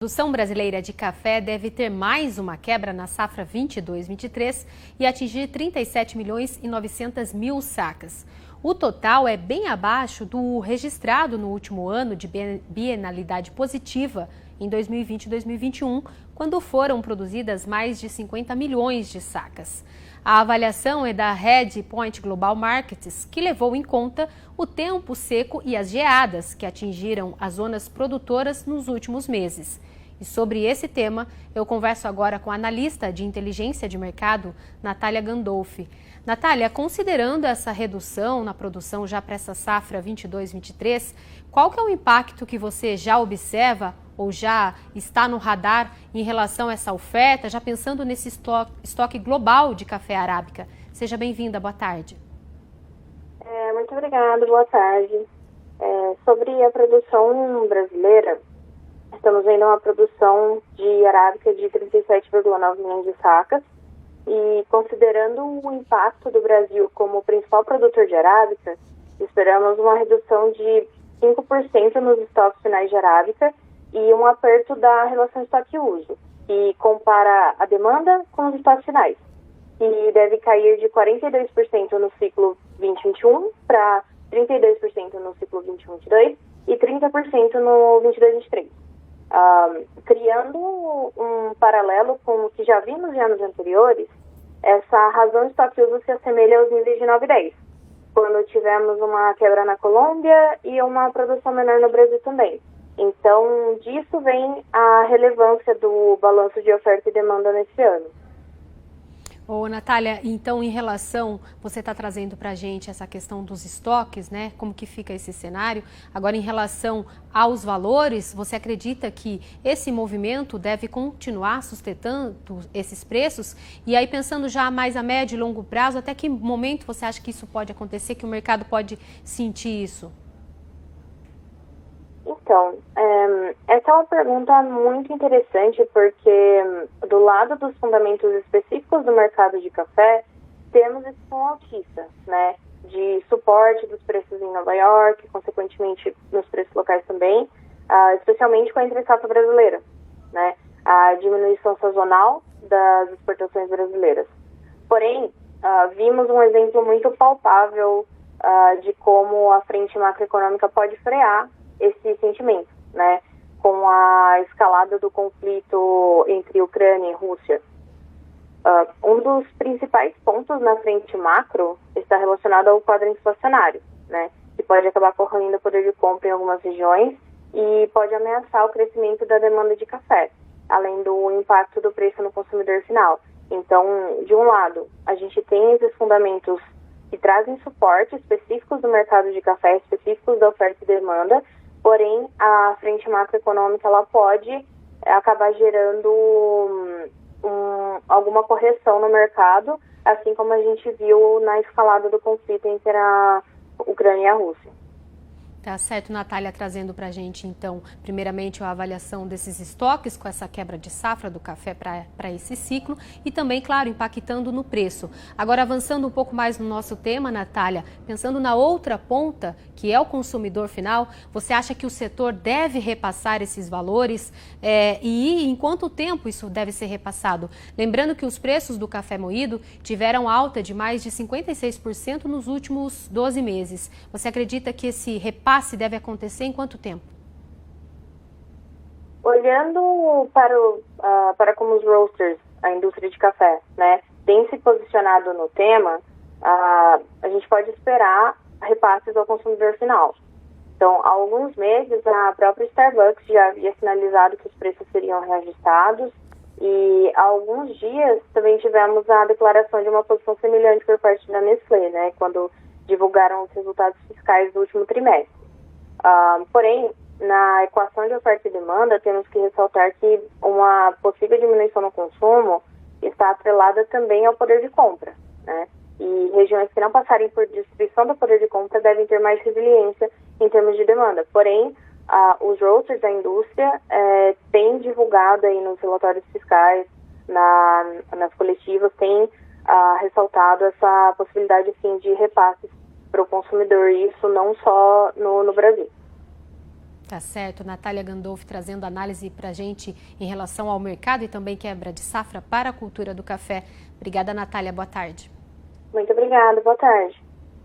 A produção brasileira de café deve ter mais uma quebra na safra 22-23 e atingir 37 milhões e 900 mil sacas. O total é bem abaixo do registrado no último ano de bienalidade positiva em 2020 e 2021, quando foram produzidas mais de 50 milhões de sacas. A avaliação é da Red Point Global Markets, que levou em conta o tempo seco e as geadas que atingiram as zonas produtoras nos últimos meses. E sobre esse tema, eu converso agora com a analista de inteligência de mercado, Natália Gandolfi. Natália, considerando essa redução na produção já para essa safra 22-23, qual que é o impacto que você já observa ou já está no radar em relação a essa oferta, já pensando nesse estoque global de café arábica? Seja bem-vinda, boa tarde. Muito obrigada, boa tarde. Sobre a produção brasileira, estamos vendo uma produção de arábica de 37,9 milhões de sacas e, considerando o impacto do Brasil como principal produtor de arábica, esperamos uma redução de 5% nos estoques finais de arábica e um aperto da relação estoque-uso, que compara a demanda com os estoques finais, que deve cair de 42% no ciclo 2021 para 32% no ciclo 21-22 e 30% no 22-23. Criando um paralelo com o que já vimos em anos anteriores, essa razão de estoque-uso se assemelha aos níveis de 9 e 10, quando tivemos uma quebra na Colômbia e uma produção menor no Brasil também. Então, disso vem a relevância do balanço de oferta e demanda nesse ano. Ô, Natália, então em relação, você está trazendo para a gente essa questão dos estoques, né? Como que fica esse cenário? Agora, em relação aos valores, você acredita que esse movimento deve continuar sustentando esses preços? E aí, pensando já mais a médio e longo prazo, até que momento você acha que isso pode acontecer, que o mercado pode sentir isso? Então, essa é uma pergunta muito interessante porque do lado dos fundamentos específicos do mercado de café, temos esse tom altista, né, de suporte dos preços em Nova York, consequentemente nos preços locais também, especialmente com a entre-safra brasileira, né, a diminuição sazonal das exportações brasileiras. Porém, vimos um exemplo muito palpável de como a frente macroeconômica pode frear esse sentimento, né, com a escalada do conflito entre Ucrânia e Rússia. Um dos principais pontos na frente macro está relacionado ao quadro inflacionário, né, que pode acabar corroendo o poder de compra em algumas regiões e pode ameaçar o crescimento da demanda de café, além do impacto do preço no consumidor final. Então, de um lado, a gente tem esses fundamentos que trazem suporte específicos do mercado de café, específicos da oferta e demanda. Porém, a frente macroeconômica ela pode acabar gerando alguma correção no mercado, assim como a gente viu na escalada do conflito entre a Ucrânia e a Rússia. Tá certo, Natália, trazendo para a gente, então, primeiramente a avaliação desses estoques com essa quebra de safra do café para esse ciclo e também, claro, impactando no preço. Agora, avançando um pouco mais no nosso tema, Natália, pensando na outra ponta, que é o consumidor final, você acha que o setor deve repassar esses valores e em quanto tempo isso deve ser repassado? Lembrando que os preços do café moído tiveram alta de mais de 56% nos últimos 12 meses. Você acredita que esse repasse deve acontecer em quanto tempo? Olhando para como os roasters, a indústria de café, né, tem se posicionado no tema, a gente pode esperar repasses ao consumidor final. Então, há alguns meses, a própria Starbucks já havia sinalizado que os preços seriam reajustados e há alguns dias também tivemos a declaração de uma posição semelhante por parte da Nestlé, né, quando divulgaram os resultados fiscais do último trimestre. Porém, na equação de oferta e demanda, temos que ressaltar que uma possível diminuição no consumo está atrelada também ao poder de compra, né? E regiões que não passarem por destruição do poder de compra devem ter mais resiliência em termos de demanda. Porém, os roasters da indústria têm divulgado aí nos relatórios fiscais, nas coletivas, têm ressaltado essa possibilidade, sim, de repasses para o consumidor, e isso não só no Brasil. Tá certo. Natália Gandolfi trazendo análise para a gente em relação ao mercado e também quebra de safra para a cultura do café. Obrigada, Natália. Boa tarde. Muito obrigada. Boa tarde.